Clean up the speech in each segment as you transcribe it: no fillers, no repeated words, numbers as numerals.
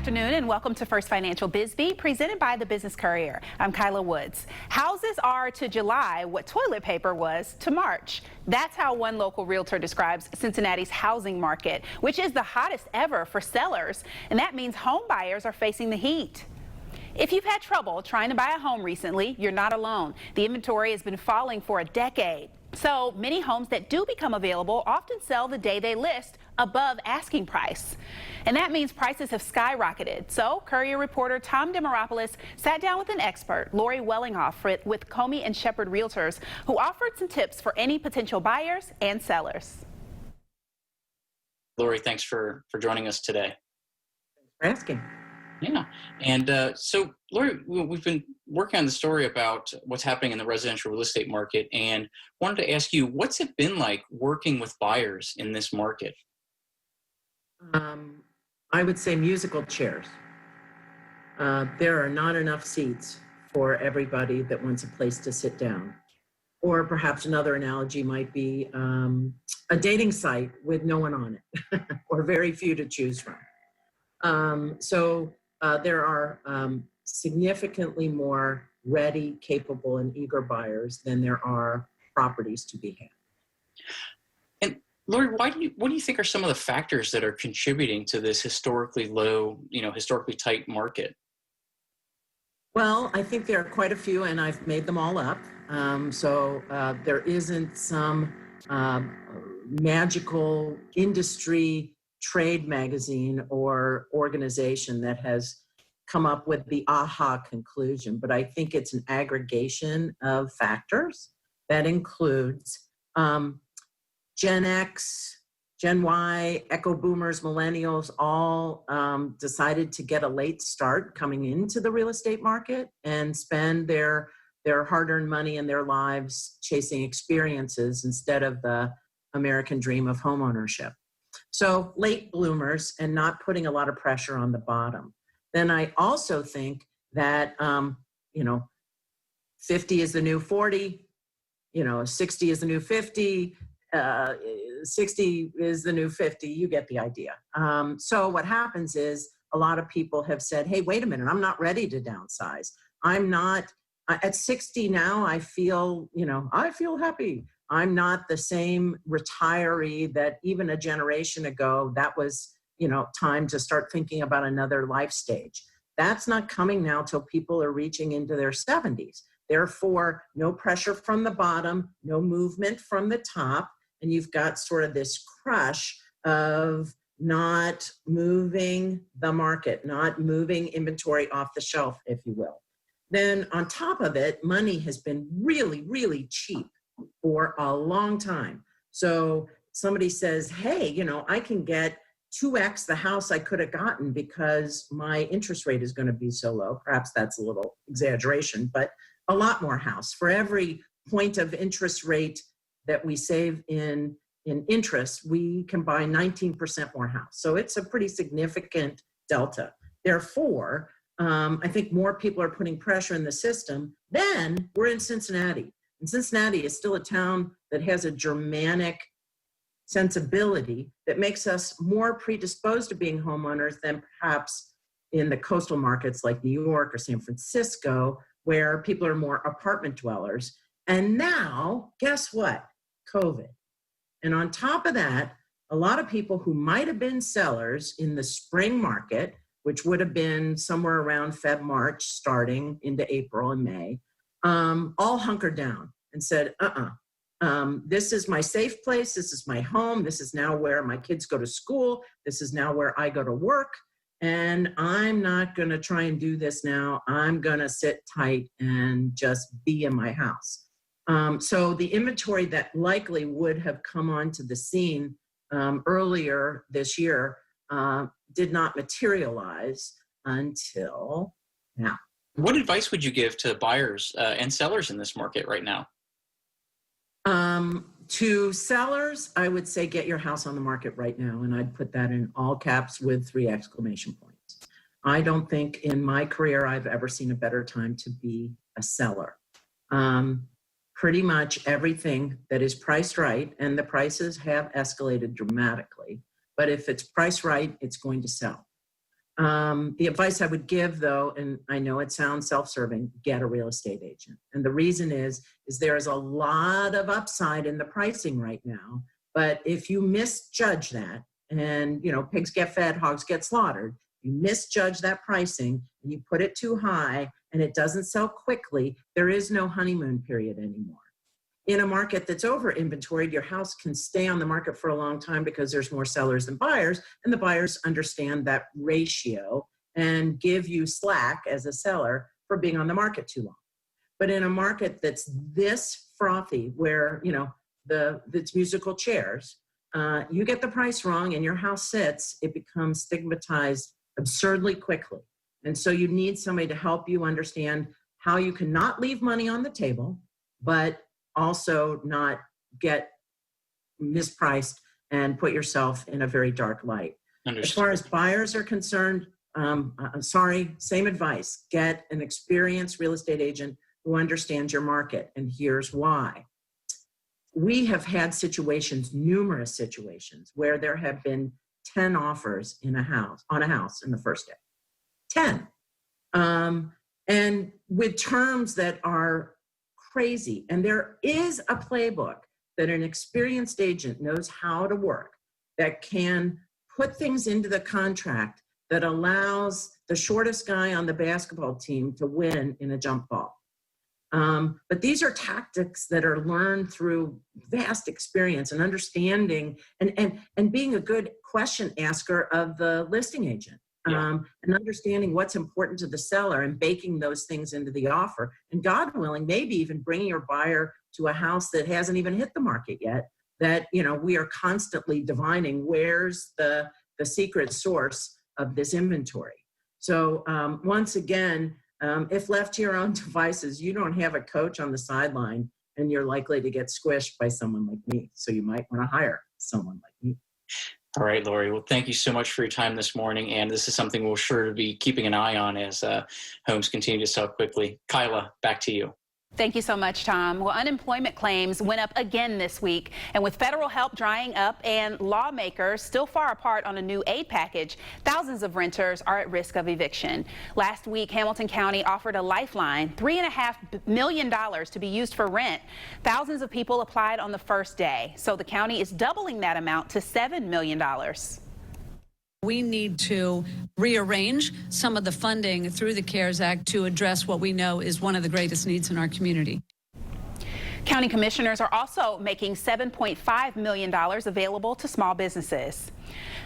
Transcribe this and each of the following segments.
afternoon and welcome to First Financial Biz Beat presented by the Business Courier. I'm Kyla Woods. Houses are to July what toilet paper was to March. That's how one local realtor describes Cincinnati's housing market, which is the hottest ever for sellers. And that means home buyers are facing the heat. If you've had trouble trying to buy a home recently, you're not alone. The inventory has been falling for a decade. So many homes that do become available often sell the day they list above asking price. And that means prices have skyrocketed. So Courier reporter Tom Demaropoulos sat down with an expert, Lori Wellinghoff with Comey and Shepherd Realtors, who offered some tips for any potential buyers and sellers. Lori, thanks for joining us today. Thanks for asking. Yeah. And so, Lori, we've been working on the story about what's happening in the residential real estate market and wanted to ask you, what's it been like working with buyers in this market? I would say musical chairs. There are not enough seats for everybody that wants a place to sit down. Or perhaps another analogy might be a dating site with no one on it, or very few to choose from. So there are significantly more ready, capable, and eager buyers than there are properties to be had. And Lori, what do you think are some of the factors that are contributing to this historically low, historically tight market? Well, I think there are quite a few, and I've made them all up. So there isn't some magical industry trade magazine or organization that has come up with the aha conclusion, but I think it's an aggregation of factors that includes Gen X, Gen Y, Echo Boomers, Millennials, all decided to get a late start coming into the real estate market and spend their hard-earned money and their lives chasing experiences instead of the American dream of homeownership. So late bloomers and not putting a lot of pressure on the bottom. Then I also think that, 50 is the new 40, 60 is the new 50, 60 is the new 50, you get the idea. So what happens is a lot of people have said, hey, wait a minute, I'm not ready to downsize. I'm not, at 60 now, I feel happy. I'm not the same retiree that even a generation ago, that was, time to start thinking about another life stage. That's not coming now till people are reaching into their 70s. Therefore, no pressure from the bottom, no movement from the top, and you've got sort of this crush of not moving the market, not moving inventory off the shelf, if you will. Then on top of it, money has been really, really cheap for a long time. So somebody says, hey, I can get 2x the house I could have gotten because my interest rate is going to be so low. Perhaps that's a little exaggeration, but a lot more house. For every point of interest rate that we save in interest, we can buy 19% more house. So it's a pretty significant delta. Therefore, I think more people are putting pressure in the system. Then we're in Cincinnati. And Cincinnati is still a town that has a Germanic sensibility that makes us more predisposed to being homeowners than perhaps in the coastal markets like New York or San Francisco, where people are more apartment dwellers. And now, guess what? COVID. And on top of that, a lot of people who might have been sellers in the spring market, which would have been somewhere around Feb, March, starting into April and May, all hunkered down and said, this is my safe place. This is my home. This is now where my kids go to school. This is now where I go to work. And I'm not going to try and do this now. I'm going to sit tight and just be in my house. So the inventory that likely would have come onto the scene earlier this year did not materialize until now. What advice would you give to buyers and sellers in this market right now? To sellers, I would say get your house on the market right now. And I'd put that in all caps with 3 exclamation points. I don't think in my career I've ever seen a better time to be a seller. Pretty much everything that is priced right, and the prices have escalated dramatically, but if it's priced right, it's going to sell. The advice I would give, though, and I know it sounds self-serving, get a real estate agent. And the reason is there is a lot of upside in the pricing right now. But if you misjudge that, and pigs get fed, hogs get slaughtered, you misjudge that pricing and you put it too high and it doesn't sell quickly, there is no honeymoon period anymore. In a market that's over inventoried, your house can stay on the market for a long time because there's more sellers than buyers, and the buyers understand that ratio and give you slack as a seller for being on the market too long. But in a market that's this frothy, where it's musical chairs, you get the price wrong and your house sits, it becomes stigmatized absurdly quickly. And so you need somebody to help you understand how you can not leave money on the table, but also not get mispriced and put yourself in a very dark light. Understood. As far as buyers are concerned, I'm sorry, same advice. Get an experienced real estate agent who understands your market, and here's why. We have had numerous situations, where there have been 10 offers on a house in the first day. 10. And with terms that are crazy. And there is a playbook that an experienced agent knows how to work, that can put things into the contract that allows the shortest guy on the basketball team to win in a jump ball. But these are tactics that are learned through vast experience and understanding and being a good question asker of the listing agent. And understanding what's important to the seller and baking those things into the offer. And God willing, maybe even bringing your buyer to a house that hasn't even hit the market yet, that, we are constantly divining where's the secret source of this inventory. So once again, if left to your own devices, you don't have a coach on the sideline, and you're likely to get squished by someone like me. So you might want to hire someone like me. All right, Lori. Well, thank you so much for your time this morning. And this is something we'll sure to be keeping an eye on as homes continue to sell quickly. Kyla, back to you. Thank you so much, Tom. Well, unemployment claims went up again this week, and with federal help drying up and lawmakers still far apart on a new aid package, thousands of renters are at risk of eviction. Last week, Hamilton County offered a lifeline, $3.5 million to be used for rent. Thousands of people applied on the first day, so the county is doubling that amount to $7 million. We need to rearrange some of the funding through the CARES Act to address what we know is one of the greatest needs in our community. County commissioners are also making $7.5 million available to small businesses.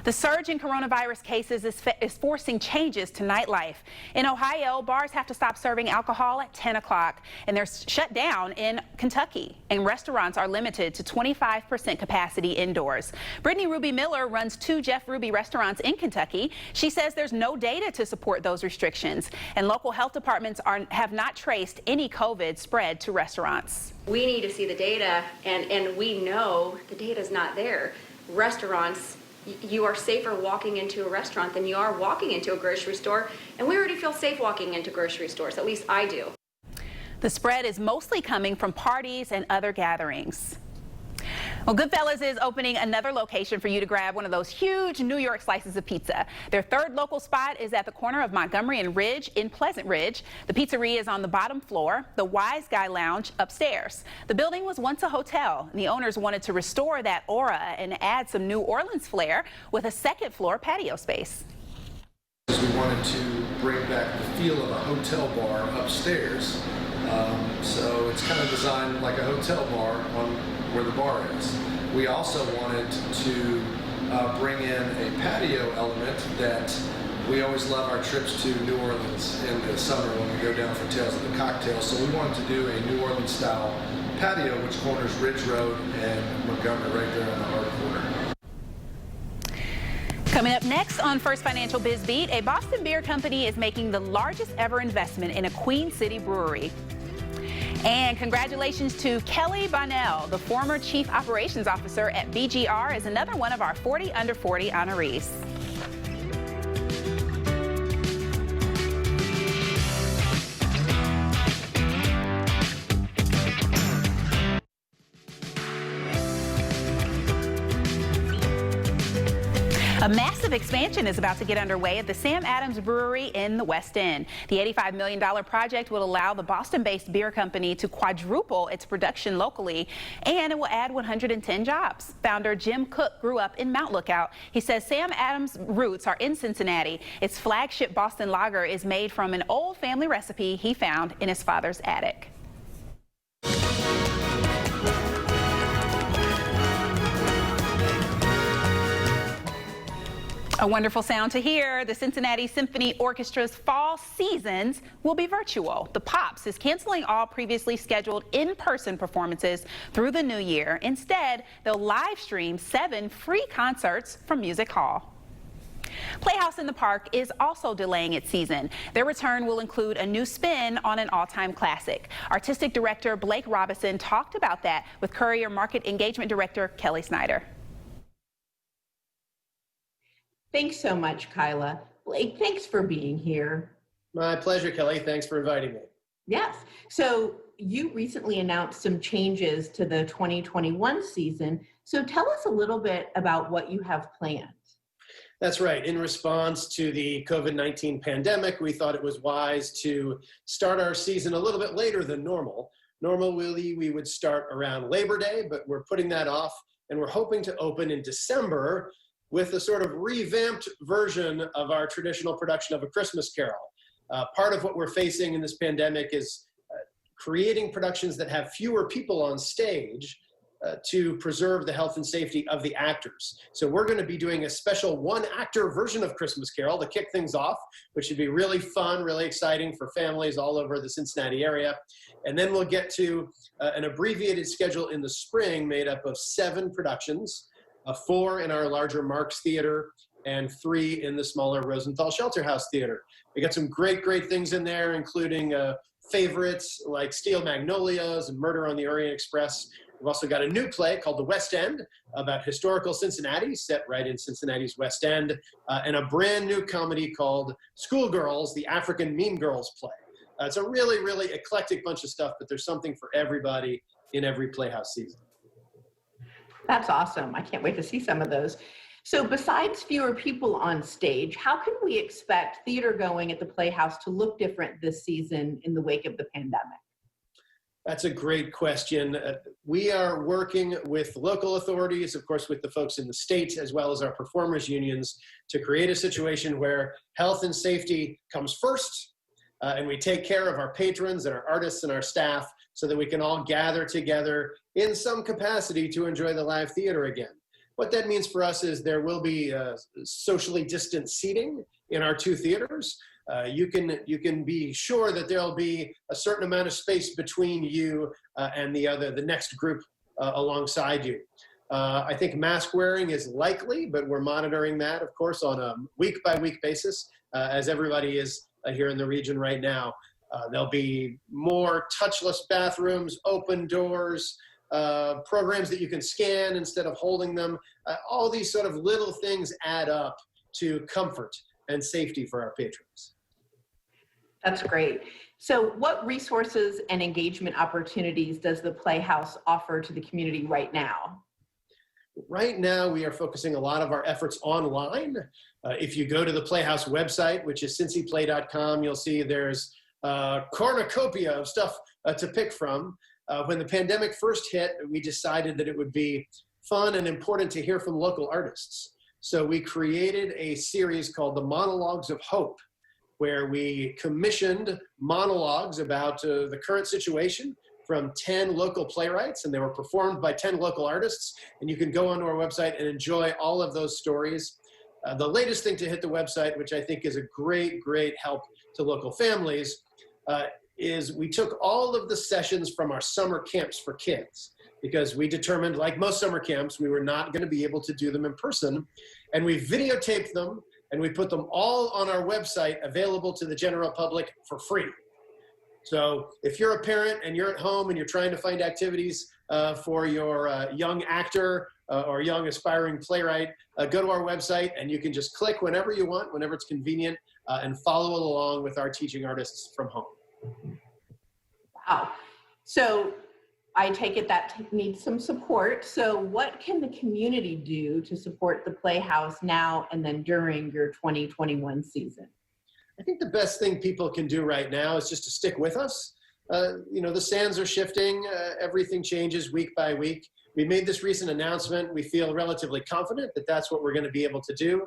The surge in coronavirus cases is forcing changes to nightlife. In Ohio, bars have to stop serving alcohol at 10 o'clock, and they're shut down in Kentucky. And restaurants are limited to 25% capacity indoors. Brittany Ruby Miller runs 2 Jeff Ruby restaurants in Kentucky. She says there's no data to support those restrictions, and local health departments have not traced any COVID spread to restaurants. We need to see the data, and we know the data's not there. Restaurants, you are safer walking into a restaurant than you are walking into a grocery store, and we already feel safe walking into grocery stores, at least I do. The spread is mostly coming from parties and other gatherings. Well, Goodfellas is opening another location for you to grab one of those huge New York slices of pizza. Their third local spot is at the corner of Montgomery and Ridge in Pleasant Ridge. The pizzeria is on the bottom floor, the Wise Guy Lounge upstairs. The building was once a hotel, and the owners wanted to restore that aura and add some New Orleans flair with a second floor patio space. We wanted to bring back the feel of a hotel bar upstairs. So it's kind of designed like a hotel bar on where the bar is. We also wanted to bring in a patio element that we always love our trips to New Orleans in the summer when we go down for Tales of the Cocktail. So we wanted to do a New Orleans style patio which corners Ridge Road and Montgomery right there on the hard corner. Coming up next on First Financial Biz Beat, a Boston beer company is making the largest ever investment in a Queen City brewery. And congratulations to Kelly Bonnell, the former Chief Operations Officer at BGR, is another one of our 40 Under 40 honorees. A massive expansion is about to get underway at the Sam Adams Brewery in the West End. The $85 million project will allow the Boston-based beer company to quadruple its production locally, and it will add 110 jobs. Founder Jim Cook grew up in Mount Lookout. He says Sam Adams' roots are in Cincinnati. Its flagship Boston Lager is made from an old family recipe he found in his father's attic. A wonderful sound to hear. The Cincinnati Symphony Orchestra's fall seasons will be virtual. The Pops is canceling all previously scheduled in-person performances through the new year. Instead, they'll live stream 7 free concerts from Music Hall. Playhouse in the Park is also delaying its season. Their return will include a new spin on an all-time classic. Artistic director Blake Robinson talked about that with Courier Market Engagement Director Kelly Snyder. Thanks so much, Kyla. Blake, thanks for being here. My pleasure, Kelly. Thanks for inviting me. Yes. So you recently announced some changes to the 2021 season. So tell us a little bit about what you have planned. That's right. In response to the COVID-19 pandemic, we thought it was wise to start our season a little bit later than normal. Normally, we would start around Labor Day, but we're putting that off, and we're hoping to open in December with a sort of revamped version of our traditional production of A Christmas Carol. Part of what we're facing in this pandemic is creating productions that have fewer people on stage to preserve the health and safety of the actors. So we're going to be doing a special one-actor version of Christmas Carol to kick things off, which should be really fun, really exciting for families all over the Cincinnati area. And then we'll get to an abbreviated schedule in the spring made up of 7 productions, 4 in our larger Marks Theater, and 3 in the smaller Rosenthal Shelter House Theater. We got some great things in there, including favorites like Steel Magnolias and Murder on the Orient Express. We've also got a new play called The West End about historical Cincinnati, set right in Cincinnati's West End, and a brand new comedy called Schoolgirls, the African Mean Girls play. It's a really eclectic bunch of stuff, but there's something for everybody in every Playhouse season. That's awesome. I can't wait to see some of those. So besides fewer people on stage, how can we expect theater going at the Playhouse to look different this season in the wake of the pandemic? That's a great question. We are working with local authorities, of course, with the folks in the state, as well as our performers unions, to create a situation where health and safety comes first, and we take care of our patrons and our artists and our staff so that we can all gather together in some capacity to enjoy the live theater again. What that means for us is there will be socially distant seating in our 2 theaters. You can be sure that there'll be a certain amount of space between you and the next group alongside you. I think mask wearing is likely, but we're monitoring that, of course, on a week-by-week basis, as everybody is here in the region right now. There'll be more touchless bathrooms, open doors, programs that you can scan instead of holding them. All these sort of little things add up to comfort and safety for our patrons. That's great. So what resources and engagement opportunities does the Playhouse offer to the community right now? Right now, we are focusing a lot of our efforts online. If you go to the Playhouse website, which is cincyplay.com, you'll see there's a cornucopia of stuff to pick from. When the pandemic first hit, we decided that it would be fun and important to hear from local artists. So we created a series called The Monologues of Hope, where we commissioned monologues about the current situation from 10 local playwrights, and they were performed by 10 local artists. And you can go onto our website and enjoy all of those stories. The latest thing to hit the website, which I think is a great help to local families, is we took all of the sessions from our summer camps for kids, because we determined, like most summer camps, we were not going to be able to do them in person. And we videotaped them, and we put them all on our website, available to the general public for free. So if you're a parent and you're at home and you're trying to find activities for your young actor or young aspiring playwright, go to our website and you can just click whenever you want, whenever it's convenient, and follow along with our teaching artists from home. Wow. So I take it that needs some support. So what can the community do to support the Playhouse now and then during your 2021 season? I think the best thing people can do right now is just to stick with us. The sands are shifting. Everything changes week by week. We made this recent announcement. We feel relatively confident that that's what we're going to be able to do.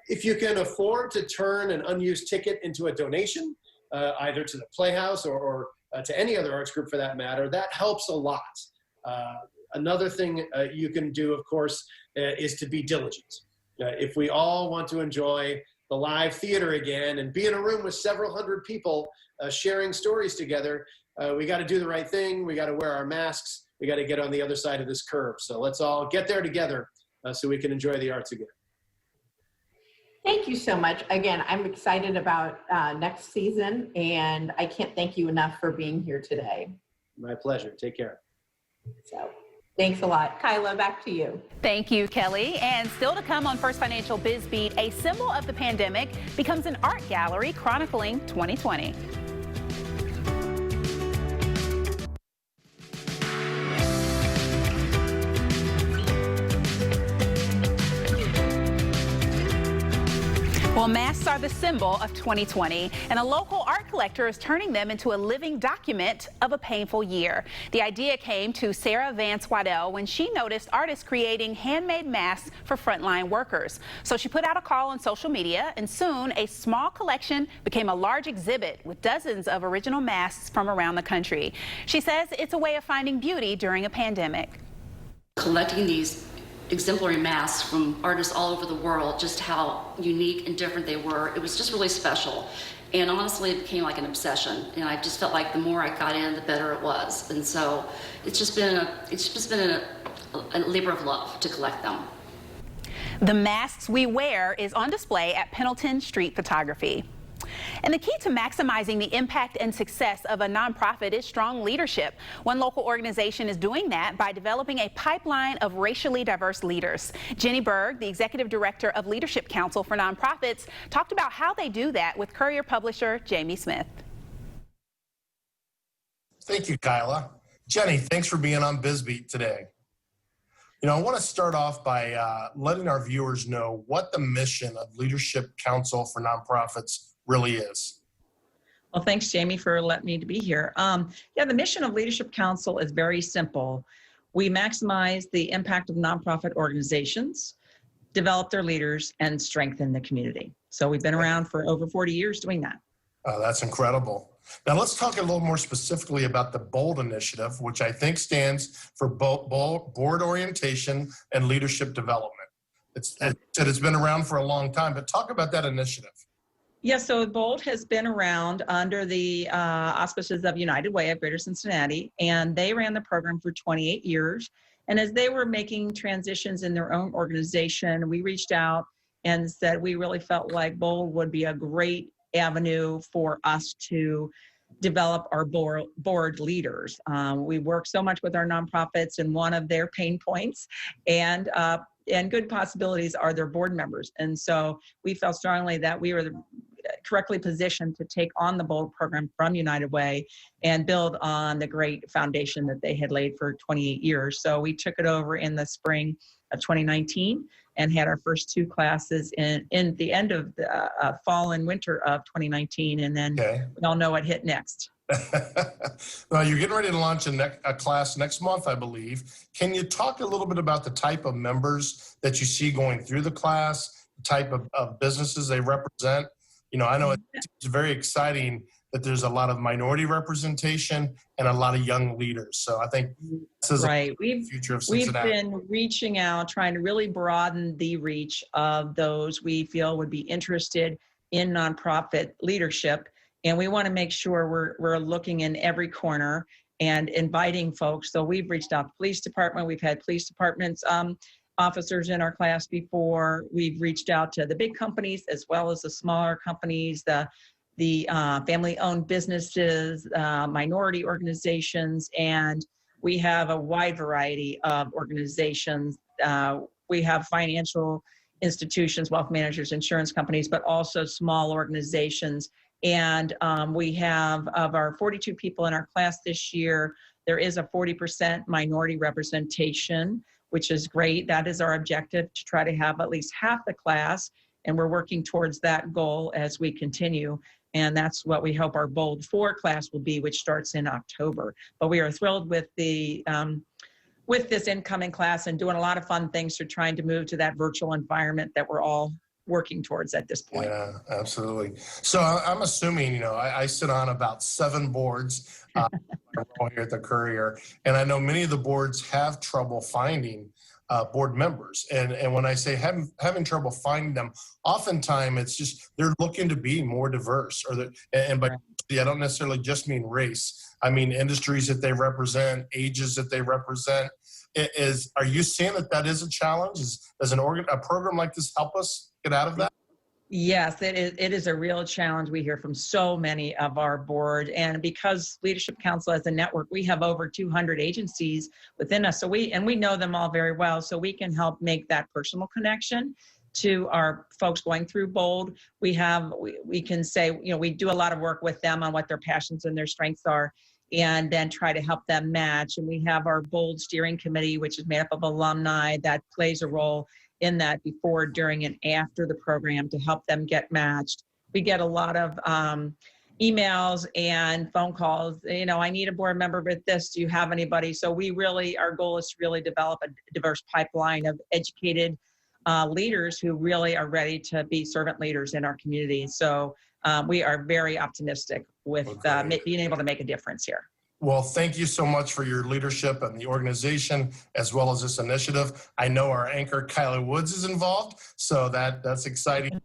If you can afford to turn an unused ticket into a donation, either to the Playhouse or to any other arts group for that matter, that helps a lot. Another thing you can do, of course, is to be diligent. If we all want to enjoy the live theater again and be in a room with several hundred people sharing stories together, we got to do the right thing. We got to wear our masks. We got to get on the other side of this curve. So let's all get there together so we can enjoy the arts again. Thank you so much. Again, I'm excited about next season, and I can't thank you enough for being here today. My pleasure. Take care. So thanks a lot. Kyla, back to you. Thank you, Kelly. And still to come on First Financial Biz Beat, a symbol of the pandemic becomes an art gallery chronicling 2020. Well, masks are the symbol of 2020, and a local art collector is turning them into a living document of a painful year. The idea came to Sarah Vance Waddell when she noticed artists creating handmade masks for frontline workers. So she put out a call on social media, and soon a small collection became a large exhibit with dozens of original masks from around the country. She says it's a way of finding beauty during a pandemic. Collecting these exemplary masks from artists all over the world, just how unique and different they were. It was just really special. And honestly, it became like an obsession. And I just felt like the more I got in, the better it was. And so it's just been a labor of love to collect them. The Masks We Wear is on display at Pendleton Street Photography. And the key to maximizing the impact and success of a nonprofit is strong leadership. One local organization is doing that by developing a pipeline of racially diverse leaders. Jenny Berg, the executive director of Leadership Council for Nonprofits, talked about how they do that with Courier publisher Jamie Smith. Thank you, Kyla. Jenny, thanks for being on BizBeat today. I want to start off by letting our viewers know what the mission of Leadership Council for Nonprofits really is. Well, thanks, Jamie, for letting me to be here. The mission of Leadership Council is very simple. We maximize the impact of nonprofit organizations, develop their leaders, and strengthen the community. So we've been around for over 40 years doing that. That's incredible. Now let's talk a little more specifically about the BOLD initiative, which I think stands for Board Orientation and Leadership Development. It's been around for a long time, but talk about that initiative. Yes, so BOLD has been around under the auspices of United Way of Greater Cincinnati, and they ran the program for 28 years. And as they were making transitions in their own organization, we reached out and said we really felt like BOLD would be a great avenue for us to develop our board leaders. We work so much with our nonprofits, and one of their pain points and good possibilities are their board members. And so we felt strongly that we were correctly positioned to take on the BOLD program from United Way and build on the great foundation that they had laid for 28 years. So we took it over in the spring of 2019 and had our first two classes in the end of the fall and winter of 2019. And then we all know what hit next. Well, you're getting ready to launch a class next month, I believe. Can you talk a little bit about the type of members that you see going through the class, the type of businesses they represent? I know it's very exciting that there's a lot of minority representation and a lot of young leaders. So I think this is the future of Cincinnati. We've been reaching out, trying to really broaden the reach of those we feel would be interested in nonprofit leadership. And we want to make sure we're looking in every corner and inviting folks. So we've reached out to the police department. We've had police departments officers in our class before. We've reached out to the big companies as well as the smaller companies, the family-owned businesses, minority organizations, and we have a wide variety of organizations. We have financial institutions, wealth managers, insurance companies, but also small organizations. And we have, of our 42 people in our class this year, There is a 40% minority representation, which is great. That is our objective, to try to have at least half the class, and we're working towards that goal as we continue. And that's what we hope our Bold 4 class will be, which starts in October. But we are thrilled with with this incoming class and doing a lot of fun things to trying to move to that virtual environment that we're all working towards at this point. Yeah, absolutely. So I'm assuming, I sit on about 7 boards here at the Courier, and I know many of the boards have trouble finding board members. And when I say having trouble finding them, oftentimes it's just they're looking to be more diverse, and by I don't necessarily just mean race. I mean industries that they represent, ages that they represent. Are you seeing that is a challenge? Does a program like this help us get out of that? Yes, it is a real challenge. We hear from so many of our board, and because Leadership Council as a network, we have over 200 agencies within us. So we know them all very well, so we can help make that personal connection to our folks going through Bold. We can say, we do a lot of work with them on what their passions and their strengths are, and then try to help them match. And we have our Bold Steering Committee, which is made up of alumni that plays a role in that before, during, and after the program to help them get matched. We get a lot of emails and phone calls. I need a board member with this. Do you have anybody? So our goal is to really develop a diverse pipeline of educated leaders who really are ready to be servant leaders in our community. So we are very optimistic with being able to make a difference here. Well, thank you so much for your leadership and the organization, as well as this initiative. I know our anchor, Kyla Woods, is involved, so that's exciting.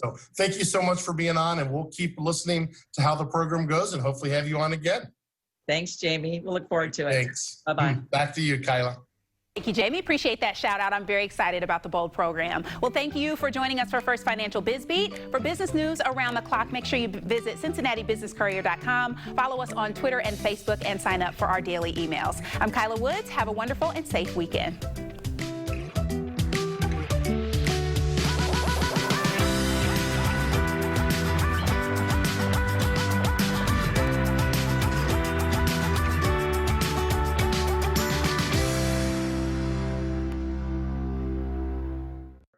So thank you so much for being on, and we'll keep listening to how the program goes and hopefully have you on again. Thanks, Jamie. We'll look forward to it. Thanks. Bye-bye. Back to you, Kyla. Thank you, Jamie. Appreciate that shout out. I'm very excited about the Bold program. Well, thank you for joining us for First Financial Biz Beat. For business news around the clock, make sure you visit CincinnatiBusinessCourier.com. Follow us on Twitter and Facebook and sign up for our daily emails. I'm Kyla Woods. Have a wonderful and safe weekend.